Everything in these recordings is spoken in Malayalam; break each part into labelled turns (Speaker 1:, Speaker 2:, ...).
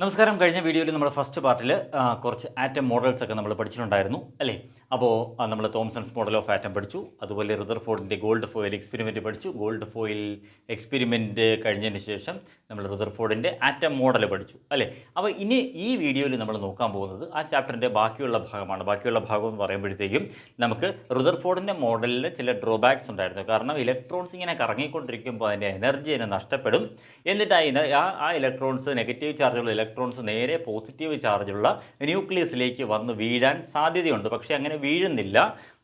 Speaker 1: നമസ്കാരം. കഴിഞ്ഞ വീഡിയോയിൽ നമ്മുടെ ഫസ്റ്റ് പാർട്ടിൽ കുറച്ച് ആറ്റം മോഡൽസ് ഒക്കെ നമ്മൾ പഠിച്ചിട്ടുണ്ടായിരുന്നു അല്ലേ? അപ്പോൾ നമ്മൾ തോംസൺസ് മോഡൽ ഓഫ് ആറ്റം പഠിച്ചു, അതുപോലെ റിദർഫോർഡിൻ്റെ ഗോൾഡ് ഫോയിൽ എക്സ്പെരിമെൻറ്റ് പഠിച്ചു. ഗോൾഡ് ഫോയിൽ എക്സ്പെരിമെൻറ്റ് കഴിഞ്ഞതിന് ശേഷം നമ്മൾ റിദർഫോർഡിൻ്റെ ആറ്റം മോഡൽ പഠിച്ചു അല്ലേ? അപ്പോൾ ഇനി ഈ വീഡിയോയിൽ നമ്മൾ നോക്കാൻ പോകുന്നത് ആ ചാപ്റ്ററിൻ്റെ ബാക്കിയുള്ള ഭാഗമാണ്. ബാക്കിയുള്ള ഭാഗം എന്ന് പറയുമ്പോഴത്തേക്കും നമുക്ക് റിദർഫോർഡിൻ്റെ മോഡലിൽ ചില ഡ്രോബാക്സ് ഉണ്ടായിരുന്നു. കാരണം ഇലക്ട്രോൺസ് ഇങ്ങനെ കറങ്ങിക്കൊണ്ടിരിക്കുമ്പോൾ അതിൻ്റെ എനർജി അതിനെ നഷ്ടപ്പെടും. എന്നിട്ട് ആ ഇലക്ട്രോൺസ്, നെഗറ്റീവ് ചാർജുള്ള ഇലക്ട്രോൺസ് നേരെ പോസിറ്റീവ് ചാർജുള്ള ന്യൂക്ലിയസിലേക്ക് വന്ന് വീഴാൻ സാധ്യതയുണ്ട്. പക്ഷേ അങ്ങനെ വീഴുന്നില്ല.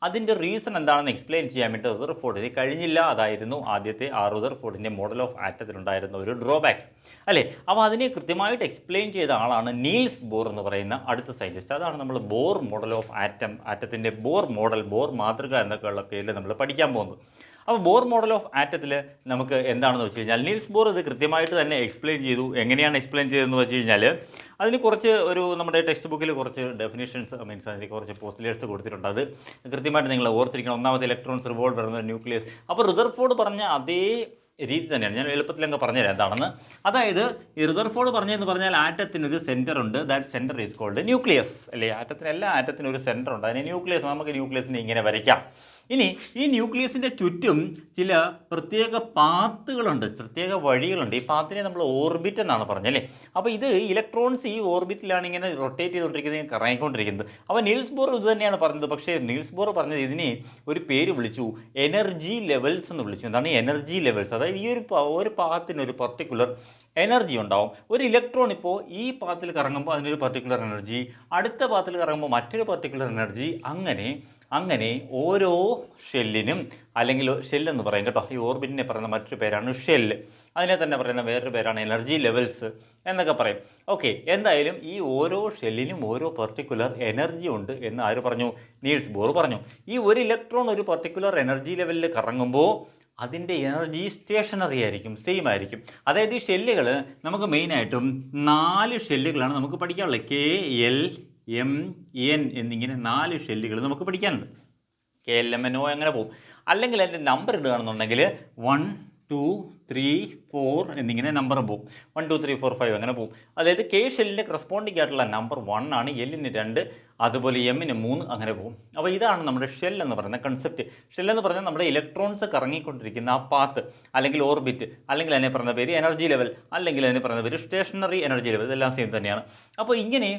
Speaker 1: അതിൻ്റെ റീസൺ എന്താണെന്ന് എക്സ്പ്ലെയിൻ ചെയ്യാൻ വേണ്ടി റിദർഫോർഡിന് കഴിഞ്ഞില്ല. അതായിരുന്നു ആദ്യത്തെ റിദർഫോർഡിൻ്റെ മോഡൽ ഓഫ് ആറ്റത്തിലുണ്ടായിരുന്ന ഒരു ഡ്രോബാക്ക് അല്ലേ? അപ്പോൾ അതിനെ കൃത്യമായിട്ട് എക്സ്പ്ലെയിൻ ചെയ്ത ആളാണ് നീൽസ് ബോർ എന്ന് പറയുന്ന അടുത്ത സയൻറ്റിസ്റ്റ്. അതാണ് നമ്മൾ ബോർ മോഡൽ ഓഫ് ആറ്റത്തിൻ്റെ ബോർ മോഡൽ, ബോർ മാതൃക എന്നൊക്കെയുള്ള പേരിൽ നമ്മൾ പഠിക്കാൻ പോകുന്നത്. അപ്പോൾ ബോർ മോഡൽ ഓഫ് ആറ്റത്തിൽ നമുക്ക് എന്താണെന്ന് വെച്ച് കഴിഞ്ഞാൽ നീൽസ് ബോർ ഇത് കൃത്യമായിട്ട് തന്നെ എക്സ്പ്ലെയിൻ ചെയ്തു. എങ്ങനെയാണ് എക്സ്പ്ലെയിൻ ചെയ്തതെന്ന് വെച്ച് കഴിഞ്ഞാൽ അതിന് കുറച്ച് നമ്മുടെ ടെക്സ്റ്റ് ബുക്കിൽ കുറച്ച് ഡെഫിനേഷൻസ് മീൻസ് അതിന് കുറച്ച് പോസ്റ്റുലേറ്റ്സ് കൊടുത്തിട്ടുണ്ട്. അത് കൃത്യമായിട്ട് നിങ്ങൾ ഓർത്തിരിക്കണം. ഒന്നാമത് ഇലക്ട്രോൺസ് റിവോൾവ് വരുന്ന ന്യൂക്ലിയസ്. അപ്പോൾ റിദർഫോർഡ് പറഞ്ഞ അതേ രീതി തന്നെയാണ്. ഞാൻ എളുപ്പത്തിലങ്ങ് പറഞ്ഞുതരാം എന്താണെന്ന്. അതായത് ഈ റിദർഫോർഡ് പറഞ്ഞതെന്ന് പറഞ്ഞാൽ ആറ്റത്തിനൊരു സെൻറ്റർ ഉണ്ട്. That centre is called nucleus അല്ലേ? എല്ലാ ആറ്റത്തിനും ഒരു സെൻറ്റർ ഉണ്ട്. അതിന് ന്യൂക്ലിയസ്. നമുക്ക് ന്യൂക്ലിയസിനെ ഇങ്ങനെ വരയ്ക്കാം. ഇനി ഈ ന്യൂക്ലിയസിൻ്റെ ചുറ്റും ചില പ്രത്യേക പാത്തുകളുണ്ട്, പ്രത്യേക വഴികളുണ്ട്. ഈ പാത്തിനെ നമ്മൾ ഓർബിറ്റ് എന്നാണ് പറഞ്ഞല്ലേ? അപ്പോൾ ഇത് ഇലക്ട്രോൺസ് ഈ ഓർബിറ്റിലാണ് ഇങ്ങനെ റൊട്ടേറ്റ് ചെയ്തുകൊണ്ടിരിക്കുന്നത്, കറങ്ങിക്കൊണ്ടിരിക്കുന്നത്. അപ്പോൾ നീൽസ് ബോർ ഇത് തന്നെയാണ് പറഞ്ഞത്. പക്ഷേ നീൽസ് ബോർ പറഞ്ഞത് ഇതിനെ ഒരു പേര് വിളിച്ചു, എനർജി ലെവൽസ് എന്ന് വിളിച്ചു. എന്താണ് എനർജി ലെവൽസ്? അതായത് ഈ ഒരു പാത്തിന് ഒരു പർട്ടിക്കുലർ എനർജി ഉണ്ടാവും. ഒരു ഇലക്ട്രോൺ ഇപ്പോൾ ഈ പാത്തിൽ കറങ്ങുമ്പോൾ അതിനൊരു പർട്ടിക്കുലർ എനർജി, അടുത്ത പാത്തിൽ കറങ്ങുമ്പോൾ മറ്റൊരു പർട്ടിക്കുലർ എനർജി. അങ്ങനെ ഓരോ ഷെല്ലിനും, അല്ലെങ്കിൽ ഷെല്ലെന്ന് പറയും കേട്ടോ, ഈ ഓർബിറ്റിനെ പറയുന്ന മറ്റൊരു പേരാണ് ഷെല്ല്. അതിനെ തന്നെ പറയുന്ന വേറൊരു പേരാണ് എനർജി ലെവൽസ് എന്നൊക്കെ പറയും. ഓക്കെ, എന്തായാലും ഈ ഓരോ ഷെല്ലിനും ഓരോ പർട്ടിക്കുലർ എനർജി ഉണ്ട് എന്ന് ആര് പറഞ്ഞു? നീൽസ് ബോർ പറഞ്ഞു. ഈ ഒരു ഇലക്ട്രോൺ ഒരു പർട്ടിക്കുലർ എനർജി ലെവലിൽ കറങ്ങുമ്പോൾ അതിൻ്റെ എനർജി സ്റ്റേഷനറി ആയിരിക്കും, സെയിം ആയിരിക്കും. അതായത് ഈ ഷെല്ലുകൾ നമുക്ക് മെയിനായിട്ടും 4 ഷെല്ലുകളാണ് നമുക്ക് പഠിക്കാനുള്ളത്. KLMN എന്നിങ്ങനെ 4 ഷെല്ലുകൾ നമുക്ക് പഠിക്കാനുണ്ട്. KLMNO അങ്ങനെ പോകും. അല്ലെങ്കിൽ അതിൻ്റെ നമ്പർ ഇടുകയാണെന്നുണ്ടെങ്കിൽ 1 2 3 4 എന്നിങ്ങനെ നമ്പർ പോകും. 1 2 3 4 5 അങ്ങനെ പോകും. അതായത് കെ ഷെല്ലിൻ്റെ കറസ്പോണ്ടിങ് ആയിട്ടുള്ള നമ്പർ 1 ആണ്, എല്ലിന് 2, അതുപോലെ എമ്മിന് 3 അങ്ങനെ പോകും. അപ്പോൾ ഇതാണ് നമ്മുടെ ഷെൽ എന്ന് പറയുന്ന കൺസെപ്റ്റ്. ഷെൽ എന്ന് പറഞ്ഞാൽ നമ്മുടെ ഇലക്ട്രോൺസ് കറങ്ങിക്കൊണ്ടിരിക്കുന്ന ആ പാത്ത്, അല്ലെങ്കിൽ ഓർബിറ്റ്, അല്ലെങ്കിൽ അതിനെ പറയുന്ന പേര് എനർജി ലെവൽ, അല്ലെങ്കിൽ അതിനെ പറയുന്ന പേര് സ്റ്റേഷനറി എനർജി ലെവൽ. ഇതെല്ലാം സെയിം തന്നെയാണ്. അപ്പോൾ ഇങ്ങനെ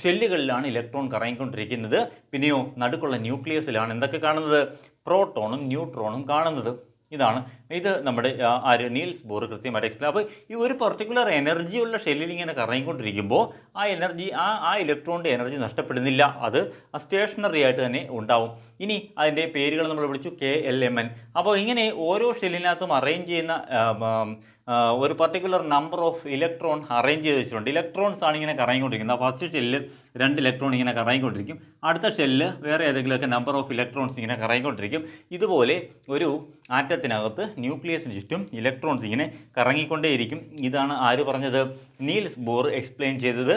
Speaker 1: ഷെല്ലുകളിലാണ് ഇലക്ട്രോൺ കറങ്ങിക്കൊണ്ടിരിക്കുന്നത്. പിന്നെയോ നടുക്കുള്ള ന്യൂക്ലിയസിലാണ് എന്തൊക്കെ കാണുന്നത്? പ്രോട്ടോണും ന്യൂട്രോണും കാണുന്നത്. ഇത് നമ്മുടെ നീൽസ് ബോർ കൃത്യമായിട്ട് എക്സ്പ്ലെയിൻ. അപ്പോൾ ഈ ഒരു പർട്ടിക്കുലർ എനർജി ഉള്ള ഷെല്ലിൽ ഇങ്ങനെ കറങ്ങിക്കൊണ്ടിരിക്കുമ്പോൾ ആ എനർജി ആ ഇലക്ട്രോണിൻ്റെ എനർജി നഷ്ടപ്പെടുന്നില്ല. അത് സ്റ്റേഷനറി ആയിട്ട് തന്നെ ഉണ്ടാവും. ഇനി അതിൻ്റെ പേരുകൾ നമ്മൾ വിളിച്ചു KLMN. അപ്പോൾ ഇങ്ങനെ ഓരോ ഷെല്ലിനകത്തും അറേഞ്ച് ചെയ്യുന്ന ഒരു particular number of electron arrange ചെയ്ത് വെച്ചിട്ടുണ്ട്. ഇലക്ട്രോൺസ് ആണ് ഇങ്ങനെ കറങ്ങിക്കൊണ്ടിരിക്കുന്നത്. ഫസ്റ്റ് ഷെല്ല് 2 ഇലക്ട്രോൺ ഇങ്ങനെ കറങ്ങിക്കൊണ്ടിരിക്കും. അടുത്ത ഷെല്ല് വേറെ ഏതെങ്കിലുമൊക്കെ നമ്പർ ഓഫ് ഇലക്ട്രോൺസ് ഇങ്ങനെ കറങ്ങിക്കൊണ്ടിരിക്കും. ഇതുപോലെ ഒരു ആറ്റത്തിനകത്ത് ന്യൂക്ലിയസിന് ചുറ്റും ഇലക്ട്രോൺസ് ഇങ്ങനെ കറങ്ങിക്കൊണ്ടേയിരിക്കും. ഇതാണ് ആര് പറഞ്ഞത്? നീൽസ് ബോർ എക്സ്പ്ലെയിൻ ചെയ്തത്.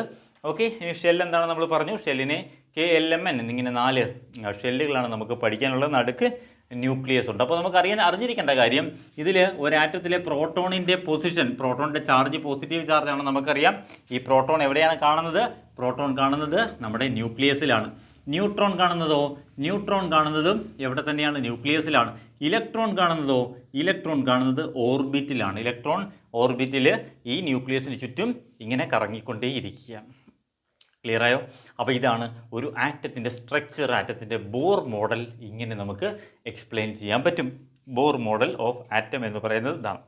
Speaker 1: ഓക്കെ, ഷെൽ എന്താണ് നമ്മൾ പറഞ്ഞു? ഷെല്ലിനെ KLMN എന്നിങ്ങനെ 4 ഷെല്ലുകളാണ് നമുക്ക് പഠിക്കാനുള്ളത്. നടുക്ക് ന്യൂക്ലിയസ് ഉണ്ട്. അപ്പോൾ നമുക്ക് അറിഞ്ഞിരിക്കേണ്ട കാര്യം, ഇതിൽ ഒരു ആറ്റത്തിലെ പ്രോട്ടോണിൻ്റെ പൊസിഷൻ, പ്രോട്ടോണിൻ്റെ ചാർജ് പോസിറ്റീവ് ചാർജ് ആണെന്ന് നമുക്കറിയാം. ഈ പ്രോട്ടോൺ എവിടെയാണ് കാണുന്നത്? പ്രോട്ടോൺ കാണുന്നത് നമ്മുടെ ന്യൂക്ലിയസിലാണ്. ന്യൂട്രോൺ കാണുന്നതും എവിടെ തന്നെയാണ്? ന്യൂക്ലിയസിലാണ്. ഇലക്ട്രോൺ കാണുന്നത് ഓർബിറ്റിലാണ്. ഇലക്ട്രോൺ ഓർബിറ്റിൽ ഈ ന്യൂക്ലിയസിന് ചുറ്റും ഇങ്ങനെ കറങ്ങിക്കൊണ്ടേയിരിക്കുകയാണ്. ക്ലിയറായോ? അപ്പോൾ ഇതാണ് ഒരു ആറ്റത്തിൻ്റെ സ്ട്രക്ചർ, ആറ്റത്തിൻ്റെ ബോർ മോഡൽ. ഇങ്ങനെ നമുക്ക് എക്സ്പ്ലെയിൻ ചെയ്യാൻ പറ്റും. ബോർ മോഡൽ ഓഫ് ആറ്റം എന്ന് പറയുന്നത് ഇതാണ്.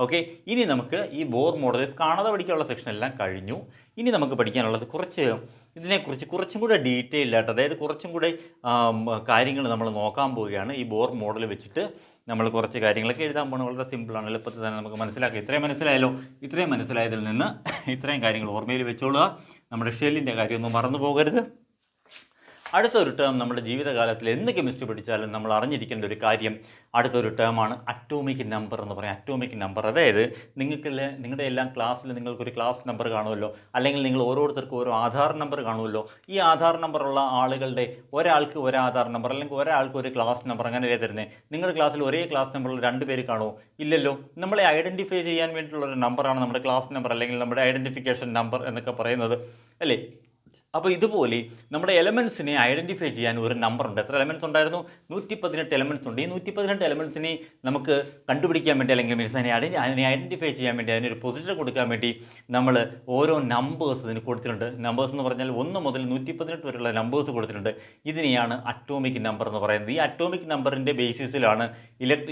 Speaker 1: ഓക്കെ, ഇനി നമുക്ക് ഈ ബോർ മോഡൽ കാണാതെ പഠിക്കാനുള്ള സെക്ഷൻ എല്ലാം കഴിഞ്ഞു. ഇനി നമുക്ക് പഠിക്കാനുള്ളത് ഇതിനെക്കുറിച്ച് കുറച്ചും കൂടെ ഡീറ്റെയിൽഡ് ആയിട്ട്, അതായത് കുറച്ചും കൂടെ കാര്യങ്ങൾ നമ്മൾ നോക്കാൻ പോവുകയാണ്. ഈ ബോർ മോഡൽ വെച്ചിട്ട് നമ്മൾ കുറച്ച് കാര്യങ്ങളൊക്കെ എഴുതാൻ പോകുന്നത് വളരെ സിമ്പിളാണ്. എളുപ്പത്തിൽ തന്നെ നമുക്ക് മനസ്സിലാക്കാം. ഇത്രയും മനസ്സിലായതിൽ നിന്ന് ഇത്രയും കാര്യങ്ങൾ ഓർമ്മയിൽ വെച്ചോളുക. നമ്മുടെ ഷെല്ലിൻ്റെ കാര്യമൊന്നും മറന്നു പോകരുത്. അടുത്തൊരു ടേം നമ്മുടെ ജീവിതകാലത്തിൽ എന്ത് കെമിസ്ട്രി പഠിച്ചാലും നമ്മൾ അറിഞ്ഞിരിക്കേണ്ട ഒരു കാര്യം അടുത്തൊരു ടേമാണ് അറ്റോമിക് നമ്പർ എന്ന് പറയും. അറ്റോമിക് നമ്പർ, അതായത് നിങ്ങളുടെ എല്ലാം ക്ലാസ്സിൽ നിങ്ങൾക്കൊരു ക്ലാസ് നമ്പർ കാണുമല്ലോ, അല്ലെങ്കിൽ നിങ്ങൾ ഓരോരുത്തർക്കും ഓരോ ആധാർ നമ്പർ കാണുമല്ലോ. ഈ ആധാർ നമ്പറുള്ള ആളുകളുടെ ഒരാൾക്ക് ഒരു ആധാർ നമ്പർ അല്ലെങ്കിൽ ഒരാൾക്ക് ഒരു ക്ലാസ് നമ്പർ അങ്ങനെയല്ലേ തരുന്നത്? നിങ്ങളുടെ ക്ലാസ്സിൽ ഒരേ ക്ലാസ് നമ്പറിൽ 2 പേര് കാണുമോ? ഇല്ലല്ലോ. നമ്മളെ ഐഡൻറ്റിഫൈ ചെയ്യാൻ വേണ്ടിയിട്ടുള്ള ഒരു നമ്പറാണ് നമ്മുടെ ക്ലാസ് നമ്പർ അല്ലെങ്കിൽ നമ്മുടെ ഐഡൻറ്റിഫിക്കേഷൻ നമ്പർ എന്നൊക്കെ പറയുന്നത്, അല്ലേ? അപ്പോൾ ഇതുപോലെ നമ്മുടെ എലമെൻസിനെ ഐഡൻറ്റിഫൈ ചെയ്യാൻ ഒരു നമ്പറുണ്ട്. എത്ര എലമെൻറ്റ്സ് ഉണ്ടായിരുന്നു? 118 എലമെൻറ്റ്സ് ഉണ്ട്. ഈ 118 എലമെൻറ്റ്സിനെ നമുക്ക് കണ്ടുപിടിക്കാൻ വേണ്ടി, അല്ലെങ്കിൽ മീൻസ് അതിനെ ഐഡൻറ്റിഫൈ ചെയ്യാൻ വേണ്ടി, അതിനൊരു പൊസിഷൻ കൊടുക്കാൻ വേണ്ടി നമ്മൾ ഓരോ നമ്പേഴ്സ് ഇതിന് കൊടുത്തിട്ടുണ്ട്. നമ്പേഴ്സ് എന്ന് പറഞ്ഞാൽ 1 മുതൽ 118 വരെയുള്ള നമ്പേഴ്സ് കൊടുത്തിട്ടുണ്ട്. ഇതിനെയാണ് അറ്റോമിക് നമ്പർ എന്ന് പറയുന്നത്. ഈ അറ്റോമിക് നമ്പറിൻ്റെ ബേസിസിലാണ്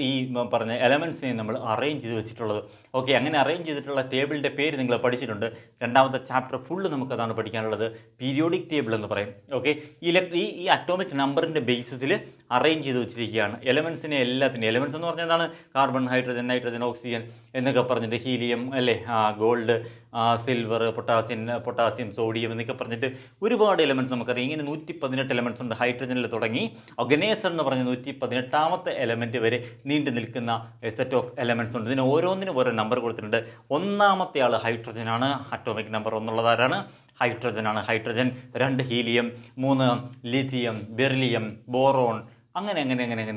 Speaker 1: ഈ പറഞ്ഞ എലമെൻസിനെ നമ്മൾ അറേഞ്ച് ചെയ്ത് വെച്ചിട്ടുള്ളത്. ഓക്കെ, അങ്ങനെ അറേഞ്ച് ചെയ്തിട്ടുള്ള ടേബിളിൻ്റെ പേര് നിങ്ങൾ പഠിച്ചിട്ടുണ്ട്. 2ാമത്തെ ചാപ്റ്റർ ഫുള്ള് നമുക്കതാണ് പഠിക്കാനുള്ളത്. പീരിയോഡിക് ടേബിൾ എന്ന് പറയും. ഓക്കെ, ഈ അറ്റോമിക് നമ്പറിൻ്റെ ബേസിസിൽ അറേഞ്ച് ചെയ്ത് വെച്ചിരിക്കുകയാണ് എലമെൻസിനെ എല്ലാത്തിനും. എലമെൻസ് എന്ന് പറഞ്ഞാൽ എന്താണ്? കാർബൺ, ഹൈഡ്രജൻ, നൈട്രജൻ, ഓക്സിജൻ എന്നൊക്കെ പറഞ്ഞിട്ട്, ഹീലിയം അല്ലേ, ഗോൾഡ്, സിൽവർ, പൊട്ടാസ്യം, സോഡിയം എന്നൊക്കെ പറഞ്ഞിട്ട് ഒരുപാട് എലമെൻറ്റ്സ് നമുക്കറിയാം. ഇങ്ങനെ 118 എലമെൻറ്റ്സ് ഉണ്ട്. ഹൈഡ്രജനിൽ തുടങ്ങി ഒഗനേസ് എന്ന് പറഞ്ഞ 118ാമത്തെ എലമെൻറ്റ് വരെ നീണ്ടു നിൽക്കുന്ന സെറ്റ് ഓഫ് എലമെൻറ്റ്സ് ഉണ്ട്. ഇതിന് ഓരോന്നിനും ഓരോ നമ്പർ കൊടുത്തിട്ടുണ്ട്. 1ാമത്തെ ആൾ ഹൈഡ്രജനാണ്. അറ്റോമിക് നമ്പർ 1 ആരാണ്? ഹൈഡ്രജനാണ്. Hydrogen. 2 helium, 3 lithium, beryllium, boron, അങ്ങനെ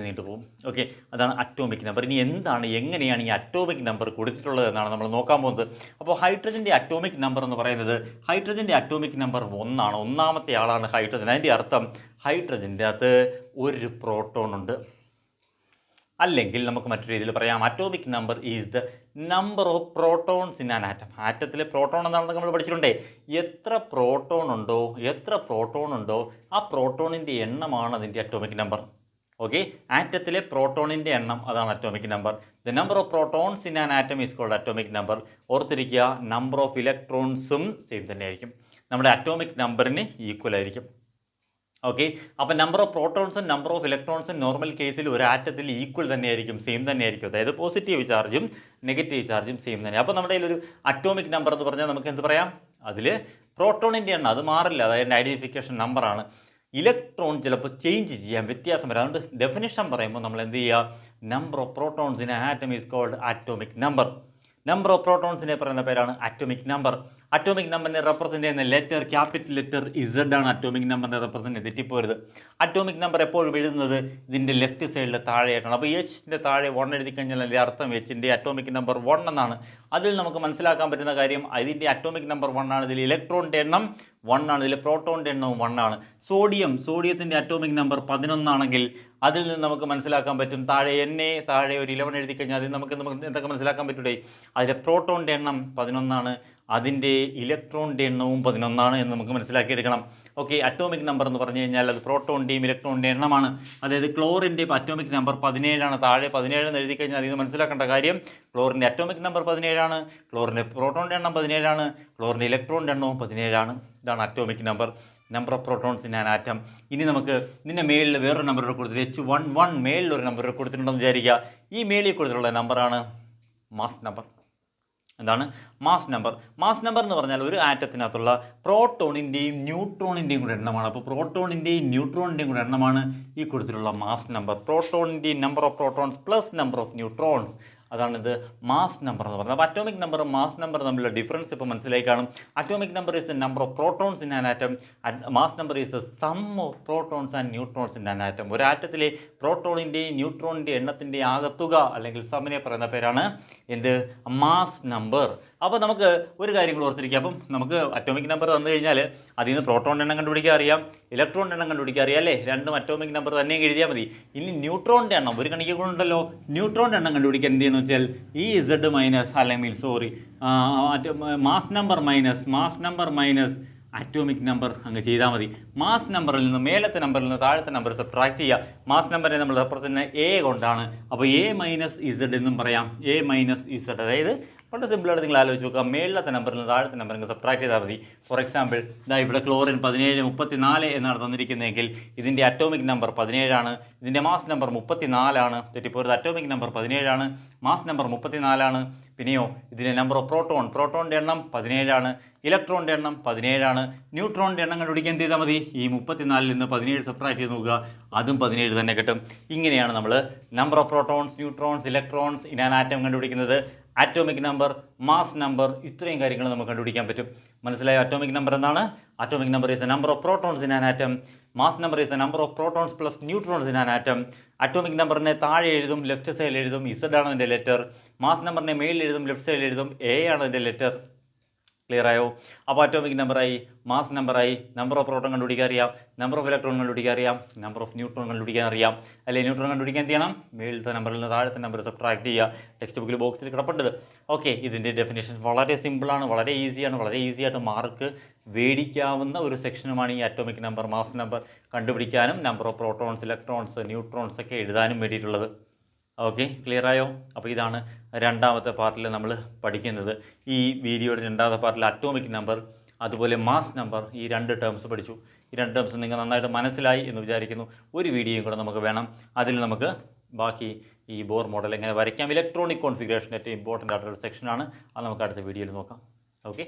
Speaker 1: നീണ്ടുപോകും. ഓക്കെ, അതാണ് അറ്റോമിക് നമ്പർ. ഇനി എങ്ങനെയാണ് ഈ അറ്റോമിക് നമ്പർ കൊടുത്തിട്ടുള്ളത് എന്നാണ് നമ്മൾ നോക്കാൻ പോകുന്നത്. അപ്പോൾ ഹൈഡ്രജൻ്റെ അറ്റോമിക് നമ്പർ എന്ന് പറയുന്നത്, ഹൈഡ്രജൻ്റെ അറ്റോമിക് നമ്പർ 1 ആണ്. 1ാമത്തെ ആളാണ് ഹൈഡ്രജൻ. അതിൻ്റെ അർത്ഥം ഹൈഡ്രജൻ്റെ അകത്ത് ഒരു പ്രോട്ടോൺ ഉണ്ട്. അല്ലെങ്കിൽ നമുക്ക് മറ്റൊരു രീതിയിൽ പറയാം, atomic number is the number of protons in an atom. ആറ്റത്തിലെ പ്രോട്ടോൺ എന്താണെന്ന് നമ്മൾ പഠിച്ചിട്ടുണ്ടേ. എത്ര പ്രോട്ടോൺ ഉണ്ടോ ആ പ്രോട്ടോണിൻ്റെ എണ്ണമാണ് അതിൻ്റെ അറ്റോമിക് നമ്പർ. ഓക്കെ, ആറ്റത്തിലെ പ്രോട്ടോണിൻ്റെ എണ്ണം, അതാണ് atomic number. The number of protons in an atom is called atomic number. ഓർത്തിരിക്കുക, നമ്പർ ഓഫ് ഇലക്ട്രോൺസും സെയിം തന്നെയായിരിക്കും. നമ്മുടെ അറ്റോമിക് നമ്പറിന് ഈക്വൽ ആയിരിക്കും. ഓക്കെ, അപ്പോൾ നമ്പർ ഓഫ് പ്രോട്ടോൺസും നമ്പർ ഓഫ് ഇലക്ട്രോൺസും നോർമൽ കേസിൽ ഒരു ആറ്റത്തിൽ ഈക്വൽ തന്നെയായിരിക്കും, സെയിം തന്നെയായിരിക്കും. അതായത് പോസിറ്റീവ് ചാർജും നെഗറ്റീവ് ചാർജും സെയിം തന്നെ. അപ്പോൾ നമ്മുടെ കയ്യിൽ ഒരു അറ്റോമിക് നമ്പർ എന്ന് പറഞ്ഞാൽ നമുക്ക് എന്ത് പറയാം? അതിൽ പ്രോട്ടോണിൻ്റെ എണ്ണം അത് മാറില്ല, അതായത് ഐഡൻറ്റിഫിക്കേഷൻ നമ്പറാണ്. ഇലക്ട്രോൺ ചിലപ്പോൾ ചേഞ്ച് ചെയ്യാൻ വ്യത്യാസം വരാം. അതുകൊണ്ട് ഡെഫിനിഷൻ പറയുമ്പോൾ നമ്മൾ എന്ത് ചെയ്യുക? Number of protons in atom is called atomic number. Number of പ്രോട്ടോൺസിനെ പറയുന്ന പേരാണ് അറ്റോമിക് നമ്പർ. അറ്റോമിക് നമ്പറിനെ റെപ്രസെൻറ്റ് ചെയ്യുന്ന ലെറ്റർ, ക്യാപിറ്റൽ ലെറ്റർ Z ആണ് അറ്റോമിക് നമ്പറിനെ റെപ്രസെൻറ്റ് ചെയ്ത് തെറ്റിപ്പോരുത്. അറ്റോമിക് നമ്പർ എപ്പോഴും എഴുതുന്നത് ഇതിൻ്റെ ലെഫ്റ്റ് സൈഡിൽ താഴെയായിട്ടാണ്. അപ്പോൾ Hൻ്റെ താഴെ 1 എഴുതി കഴിഞ്ഞാൽ അതിൻ്റെ അർത്ഥം Hൻ്റെ അറ്റോമിക് നമ്പർ 1 എന്നാണ്. അതിൽ നമുക്ക് മനസ്സിലാക്കാൻ പറ്റുന്ന കാര്യം, ഇതിൻ്റെ അറ്റോമിക് നമ്പർ 1 ആണ്. ഇതിൽ ഇലക്ട്രോണിൻ്റെ എണ്ണം 1 ആണ്, ഇതിൽ പ്രോട്ടോണിൻ്റെ എണ്ണവും 1 ആണ്. സോഡിയത്തിൻ്റെ അറ്റോമിക് നമ്പർ 11 ആണെങ്കിൽ അതിൽ നിന്ന് നമുക്ക് മനസ്സിലാക്കാൻ പറ്റും, താഴെ താഴെ ഒരു 11 എഴുതി കഴിഞ്ഞാൽ അതിൽ നമുക്ക് എന്തൊക്കെ മനസ്സിലാക്കാൻ പറ്റൂടെ? അതിലെ പ്രോട്ടോണിൻ്റെ എണ്ണം 11 ആണ്, അതിൻ്റെ ഇലക്ട്രോണിൻ്റെ എണ്ണവും 11 ആണ് എന്ന് നമുക്ക് മനസ്സിലാക്കിയെടുക്കണം. ഓക്കെ, അറ്റോമിക് നമ്പർ എന്ന് പറഞ്ഞു കഴിഞ്ഞാൽ അത് പ്രോട്ടോണിൻ്റെയും ഇലക്ട്രോണിൻ്റെ എണ്ണമാണ്. അതായത് ക്ലോറിൻ്റെ അറ്റോമിക് നമ്പർ 17 ആണ്. താഴെ 17 എന്ന് എഴുതി കഴിഞ്ഞാൽ ഇത് മനസ്സിലാക്കേണ്ട കാര്യം, ക്ലോറിൻ്റെ അറ്റോമിക് നമ്പർ 17 ആണ്, ക്ലോറിൻ്റെ പ്രോട്ടോണിൻ്റെ എണ്ണം 17 ആണ്, ക്ലോറിൻ്റെ ഇലക്ട്രോണിൻ്റെ എണ്ണവും 17 ആണ്. ഇതാണ് atomic number, number of protons in an atom. ഇനി നമുക്ക് ഇതിൻ്റെ മേളിൽ വേറൊരു നമ്പർ കൊടുത്തിട്ട് H11 മേളിലൊരു നമ്പർ കൊടുത്തിട്ടുണ്ടെന്ന് വിചാരിക്കുക. ഈ മേളിൽ കൊടുത്തിട്ടുള്ള നമ്പറാണ് മാസ് നമ്പർ. എന്താണ് മാസ് നമ്പർ? മാസ് നമ്പർ എന്ന് പറഞ്ഞാൽ ഒരു ആറ്റത്തിനകത്തുള്ള പ്രോട്ടോണിൻ്റെയും ന്യൂട്രോണിൻ്റെയും കൂടെ എണ്ണമാണ്. അപ്പോൾ പ്രോട്ടോണിൻ്റെയും ന്യൂട്രോണിൻ്റെയും കൂടെ എണ്ണമാണ് ഈ കൊടുത്തിട്ടുള്ള മാസ് നമ്പർ. പ്രോട്ടോണിൻ്റെയും number of protons plus number of neutrons, അതാണിത് മാസ് നമ്പർ എന്ന് പറയുന്നത്. അപ്പോൾ അറ്റോമിക് നമ്പറും മാസ് നമ്പർ തമ്മിലുള്ള ഡിഫറൻസ് ഇപ്പോൾ മനസ്സിലായി കാണും. Atomic number is the number of protons in an atom. Mass number is the sum of protons and neutrons in an atom. ഒരു ആറ്റത്തിലെ പ്രോട്ടോണിൻ്റെയും ന്യൂട്രോണിൻ്റെയും എണ്ണത്തിൻ്റെ ആകത്തുക അല്ലെങ്കിൽ സമ്മിനെ പറയുന്ന പേരാണ് എന്ത്? Mass number. അപ്പോൾ നമുക്ക് ഒരു കാര്യങ്ങൾ ഓർത്തിരിക്കുക. അപ്പം നമുക്ക് അറ്റോമിക് നമ്പർ തന്നു കഴിഞ്ഞാൽ അതിൽ നിന്ന് പ്രോട്ടോണിൻ്റെ എണ്ണം കണ്ടുപിടിക്കാൻ അറിയാം, ഇലക്ട്രോണിൻ്റെ എണ്ണം കണ്ടുപിടിക്കാൻ അറിയാം, അല്ലേ? രണ്ടും അറ്റോമിക് നമ്പർ തന്നെ എഴുതിയാൽ മതി. ഇനി ന്യൂട്രോണിൻ്റെ എണ്ണം ഒരു കണികകളുണ്ടല്ലോ, ന്യൂട്രോണിൻ്റെ എണ്ണം കണ്ടുപിടിക്കാൻ എന്ത് ചെയ്യുന്നു വെച്ചാൽ ഈ Z മൈനസ് അല്ലെങ്കിൽ mass number minus atomic number അങ്ങ് ചെയ്താൽ മതി. മാസ് നമ്പറിൽ നിന്ന് മേലത്തെ നമ്പറിൽ നിന്ന് താഴത്തെ നമ്പർ സബ്ട്രാക്ട് ചെയ്യുക. മാസ് നമ്പറിനെ നമ്മൾ റെപ്രസെൻറ്റ് A കൊണ്ടാണ്. അപ്പോൾ A മൈനസ് Z എന്നും പറയാം. A മൈനസ് Z, അതായത് വളരെ സിമ്പിളായിട്ട് നിങ്ങൾ ആലോചിച്ച് നോക്കുക. മേളിലത്തെ നമ്പറിൽ നിന്ന് താഴത്തെ നമ്പർ നിങ്ങൾ സബ്ട്രാക്ട് ചെയ്താൽ മതി. ഫോർ എക്സാമ്പിൾ ഇതാ ഇവിടെ ക്ലോറിൻ 1734 എന്നാണ് തന്നിരിക്കുന്നതെങ്കിൽ ഇതിൻ്റെ അറ്റോമിക് നമ്പർ 17 ആണ്, ഇതിൻ്റെ മാസ് നമ്പർ 34 ആണ്. തെറ്റിപ്പോരുത്, അറ്റോമിക് നമ്പർ 17 ആണ്, മാസ് നമ്പർ 34 ആണ്. പിന്നെയോ ഇതിൻ്റെ നമ്പർ ഓഫ് പ്രോട്ടോണിൻ്റെ എണ്ണം 17 ആണ്, ഇലക്ട്രോണിൻ്റെ എണ്ണം 17 ആണ്. ന്യൂട്രോണിൻ്റെ എണ്ണം കണ്ടുപിടിക്കാൻ എന്ത് ചെയ്താൽ മതി? ഈ 34 നിന്ന് 17 സബ്ട്രാക്ട് ചെയ്ത് നോക്കുക, അതും 17 തന്നെ കിട്ടും. ഇങ്ങനെയാണ് നമ്മൾ number of protons, neutrons, electrons in an atom കണ്ടുപിടിക്കുന്നത്. ആറ്റോമിക് നമ്പർ, മാസ് നമ്പർ, ഇത്രയും കാര്യങ്ങൾ നമുക്ക് കണ്ടുപിടിക്കാൻ പറ്റും. മനസ്സിലായോ? ആറ്റോമിക് നമ്പർ എന്താണ്? Atomic number is a number of protons in an atom. Mass number is a number of protons plus neutrons in an atom. Atomic നമ്പറിനെ താഴെ എഴുതും, ലെഫ്റ്റ് സൈഡിൽ എഴുതും, ഇസഡ് ആണ് അതിൻ്റെ ലെറ്റർ. മാസ് നമ്പറിനെ മേളിൽ എഴുതും, ലെഫ്റ്റ് സൈഡിൽ എഴുതും, എ ആണ് അതിൻ്റെ ലെറ്റർ. ക്ലിയർ ആയോ? അപ്പോൾ അറ്റോമിക് നമ്പറായി, മാസ് നമ്പറായി, നമ്പർ ഓഫ് പ്രോട്ടോൺ കണ്ടുപിടിക്കാൻ അറിയാം, നമ്പർ ഓഫ് ഇലക്ട്രോൺ കണ്ടുപിടിക്കാൻ അറിയാം, നമ്പർ ഓഫ് ന്യൂട്രോൺ കണ്ടുപിടിക്കാൻ അറിയാം. അല്ലെങ്കിൽ ന്യൂട്രോൺ കണ്ടുപിടിക്കാൻ എന്ത് ചെയ്യണം? മേളത്തെ നമ്പറിൽ നിന്ന് താഴത്തെ നമ്പർ സബ്ട്രാക്ട് ചെയ്യുക. ടെക്സ്റ്റ് ബുക്കിൽ ബോക്സിൽ കിടപ്പുണ്ട്. ഓക്കെ, ഇതിൻ്റെ ഡെഫിനേഷൻ വളരെ സിമ്പിളാണ്, വളരെ ഈസിയാണ്, വളരെ ഈസിയായിട്ട് മാർക്ക് മേടിക്കാവുന്ന ഒരു സെക്ഷനുമാണ് ഈ അറ്റോമിക് നമ്പർ, മാസ് നമ്പർ കണ്ടുപിടിക്കാനും number of protons, electrons, neutrons ഒക്കെ എഴുതാനും വേണ്ടിയിട്ടുള്ളത്. ഓക്കെ, ക്ലിയർ ആയോ? അപ്പോൾ ഇതാണ് രണ്ടാമത്തെ പാർട്ടിൽ നമ്മൾ പഠിക്കുന്നത്. ഈ വീഡിയോയുടെ രണ്ടാമത്തെ പാർട്ടിൽ അറ്റോമിക് നമ്പർ അതുപോലെ മാസ് നമ്പർ ഈ 2 ടേംസ് പഠിച്ചു. ഈ 2 ടേംസ് നിങ്ങൾക്ക് നന്നായിട്ട് മനസ്സിലായി എന്ന് വിചാരിക്കുന്നു. ഒരു വീഡിയോയും കൂടെ നമുക്ക് വേണം. അതിൽ നമുക്ക് ബാക്കി ഈ ബോർ മോഡൽ എങ്ങനെ വരയ്ക്കാം, ഇലക്ട്രോണിക് കോൺഫിഗറേഷൻ ഏറ്റവും ഇമ്പോർട്ടൻ്റ് ആയിട്ടുള്ള സെക്ഷനാണ്. അത് നമുക്ക് അടുത്ത വീഡിയോയിൽ നോക്കാം. ഓക്കെ.